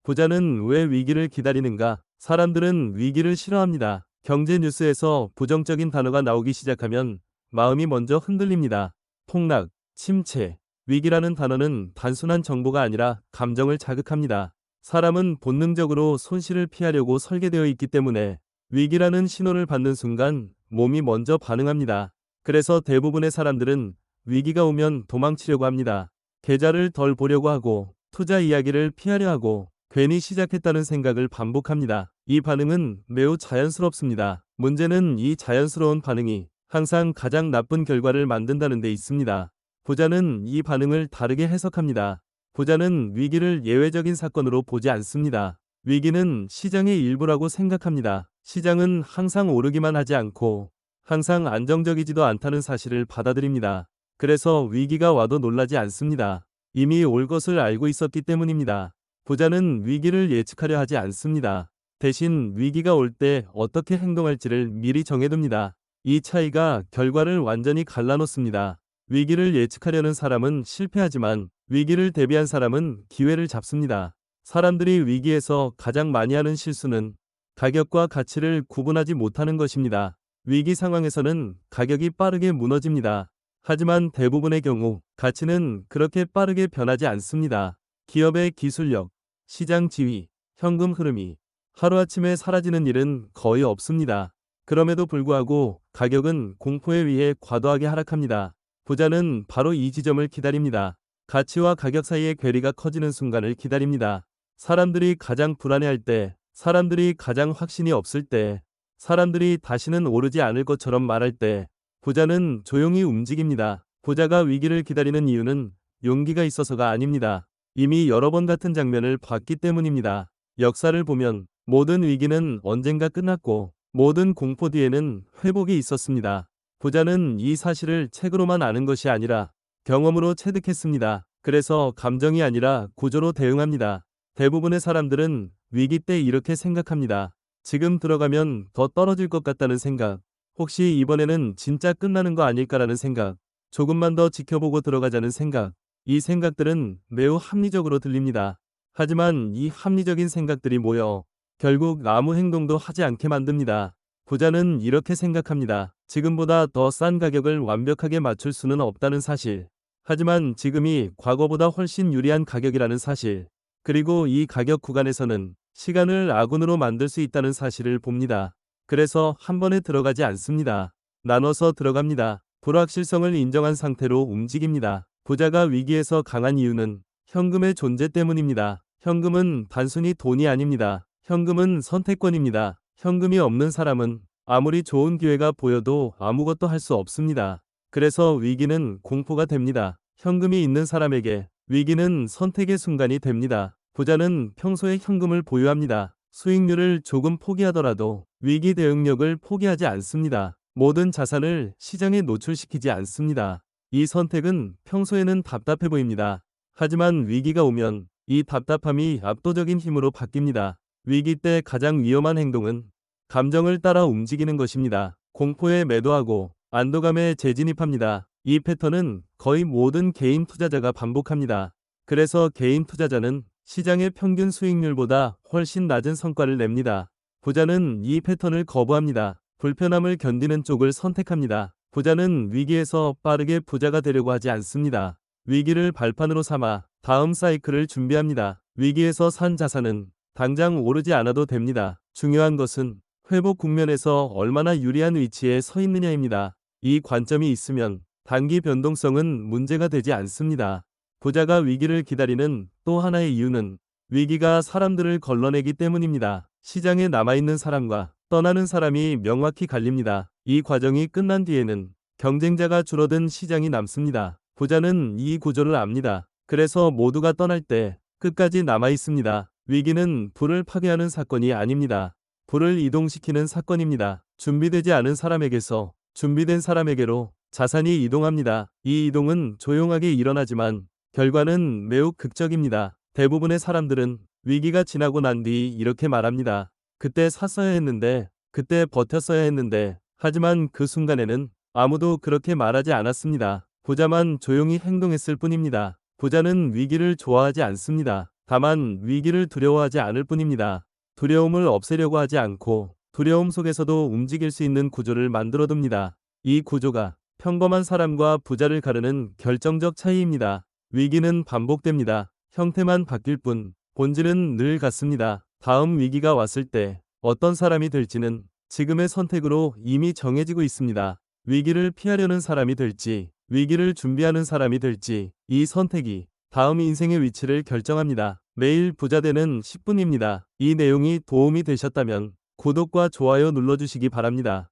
부자는 왜 위기를 기다리는가? 사람들은 위기를 싫어합니다. 경제 뉴스에서 부정적인 단어가 나오기 시작하면 마음이 먼저 흔들립니다. 폭락, 침체, 위기라는 단어는 단순한 정보가 아니라 감정을 자극합니다. 사람은 본능적으로 손실을 피하려고 설계되어 있기 때문에 위기라는 신호를 받는 순간 몸이 먼저 반응합니다. 그래서 대부분의 사람들은 위기가 오면 도망치려고 합니다. 계좌를 덜 보려고 하고 투자 이야기를 피하려 하고 괜히 시작했다는 생각을 반복합니다. 이 반응은 매우 자연스럽습니다. 문제는 이 자연스러운 반응이 항상 가장 나쁜 결과를 만든다는 데 있습니다. 부자는 이 반응을 다르게 해석합니다. 부자는 위기를 예외적인 사건으로 보지 않습니다. 위기는 시장의 일부라고 생각합니다. 시장은 항상 오르기만 하지 않고 항상 안정적이지도 않다는 사실을 받아들입니다. 그래서 위기가 와도 놀라지 않습니다. 이미 올 것을 알고 있었기 때문입니다. 부자는 위기를 예측하려 하지 않습니다. 대신 위기가 올 때 어떻게 행동할지를 미리 정해둡니다. 이 차이가 결과를 완전히 갈라놓습니다. 위기를 예측하려는 사람은 실패하지만 위기를 대비한 사람은 기회를 잡습니다. 사람들이 위기에서 가장 많이 하는 실수는 가격과 가치를 구분하지 못하는 것입니다. 위기 상황에서는 가격이 빠르게 무너집니다. 하지만 대부분의 경우 가치는 그렇게 빠르게 변하지 않습니다. 기업의 기술력, 시장 지위, 현금 흐름이 하루아침에 사라지는 일은 거의 없습니다. 그럼에도 불구하고 가격은 공포에 의해 과도하게 하락합니다. 부자는 바로 이 지점을 기다립니다. 가치와 가격 사이의 괴리가 커지는 순간을 기다립니다. 사람들이 가장 불안해할 때, 사람들이 가장 확신이 없을 때, 사람들이 다시는 오르지 않을 것처럼 말할 때, 부자는 조용히 움직입니다. 부자가 위기를 기다리는 이유는 용기가 있어서가 아닙니다. 이미 여러 번 같은 장면을 봤기 때문입니다. 역사를 보면 모든 위기는 언젠가 끝났고 모든 공포 뒤에는 회복이 있었습니다. 부자는 이 사실을 책으로만 아는 것이 아니라 경험으로 체득했습니다. 그래서 감정이 아니라 구조로 대응합니다. 대부분의 사람들은 위기 때 이렇게 생각합니다. 지금 들어가면 더 떨어질 것 같다는 생각, 혹시 이번에는 진짜 끝나는 거 아닐까라는 생각, 조금만 더 지켜보고 들어가자는 생각, 이 생각들은 매우 합리적으로 들립니다. 하지만 이 합리적인 생각들이 모여 결국 아무 행동도 하지 않게 만듭니다. 부자는 이렇게 생각합니다. 지금보다 더 싼 가격을 완벽하게 맞출 수는 없다는 사실. 하지만 지금이 과거보다 훨씬 유리한 가격이라는 사실. 그리고 이 가격 구간에서는 시간을 아군으로 만들 수 있다는 사실을 봅니다. 그래서 한 번에 들어가지 않습니다. 나눠서 들어갑니다. 불확실성을 인정한 상태로 움직입니다. 부자가 위기에서 강한 이유는 현금의 존재 때문입니다. 현금은 단순히 돈이 아닙니다. 현금은 선택권입니다. 현금이 없는 사람은 아무리 좋은 기회가 보여도 아무것도 할 수 없습니다. 그래서 위기는 공포가 됩니다. 현금이 있는 사람에게 위기는 선택의 순간이 됩니다. 부자는 평소에 현금을 보유합니다. 수익률을 조금 포기하더라도 위기 대응력을 포기하지 않습니다. 모든 자산을 시장에 노출시키지 않습니다. 이 선택은 평소에는 답답해 보입니다. 하지만 위기가 오면 이 답답함이 압도적인 힘으로 바뀝니다. 위기 때 가장 위험한 행동은 감정을 따라 움직이는 것입니다. 공포에 매도하고 안도감에 재진입합니다. 이 패턴은 거의 모든 개인 투자자가 반복합니다. 그래서 개인 투자자는 시장의 평균 수익률보다 훨씬 낮은 성과를 냅니다. 부자는 이 패턴을 거부합니다. 불편함을 견디는 쪽을 선택합니다. 부자는 위기에서 빠르게 부자가 되려고 하지 않습니다. 위기를 발판으로 삼아 다음 사이클을 준비합니다. 위기에서 산 자산은 당장 오르지 않아도 됩니다. 중요한 것은 회복 국면에서 얼마나 유리한 위치에 서 있느냐입니다. 이 관점이 있으면 단기 변동성은 문제가 되지 않습니다. 부자가 위기를 기다리는 또 하나의 이유는 위기가 사람들을 걸러내기 때문입니다. 시장에 남아있는 사람과 떠나는 사람이 명확히 갈립니다. 이 과정이 끝난 뒤에는 경쟁자가 줄어든 시장이 남습니다. 부자는 이 구조를 압니다. 그래서 모두가 떠날 때 끝까지 남아있습니다. 위기는 불을 파괴하는 사건이 아닙니다. 불을 이동시키는 사건입니다. 준비되지 않은 사람에게서 준비된 사람에게로 자산이 이동합니다. 이 이동은 조용하게 일어나지만 결과는 매우 극적입니다. 대부분의 사람들은 위기가 지나고 난 뒤 이렇게 말합니다. 그때 샀어야 했는데, 그때 버텼어야 했는데, 하지만 그 순간에는 아무도 그렇게 말하지 않았습니다. 부자만 조용히 행동했을 뿐입니다. 부자는 위기를 좋아하지 않습니다. 다만 위기를 두려워하지 않을 뿐입니다. 두려움을 없애려고 하지 않고 두려움 속에서도 움직일 수 있는 구조를 만들어둡니다. 이 구조가 평범한 사람과 부자를 가르는 결정적 차이입니다. 위기는 반복됩니다. 형태만 바뀔 뿐 본질은 늘 같습니다. 다음 위기가 왔을 때 어떤 사람이 될지는 지금의 선택으로 이미 정해지고 있습니다. 위기를 피하려는 사람이 될지, 위기를 준비하는 사람이 될지, 이 선택이 다음 인생의 위치를 결정합니다. 매일 부자 되는 10분입니다. 이 내용이 도움이 되셨다면 구독과 좋아요 눌러주시기 바랍니다.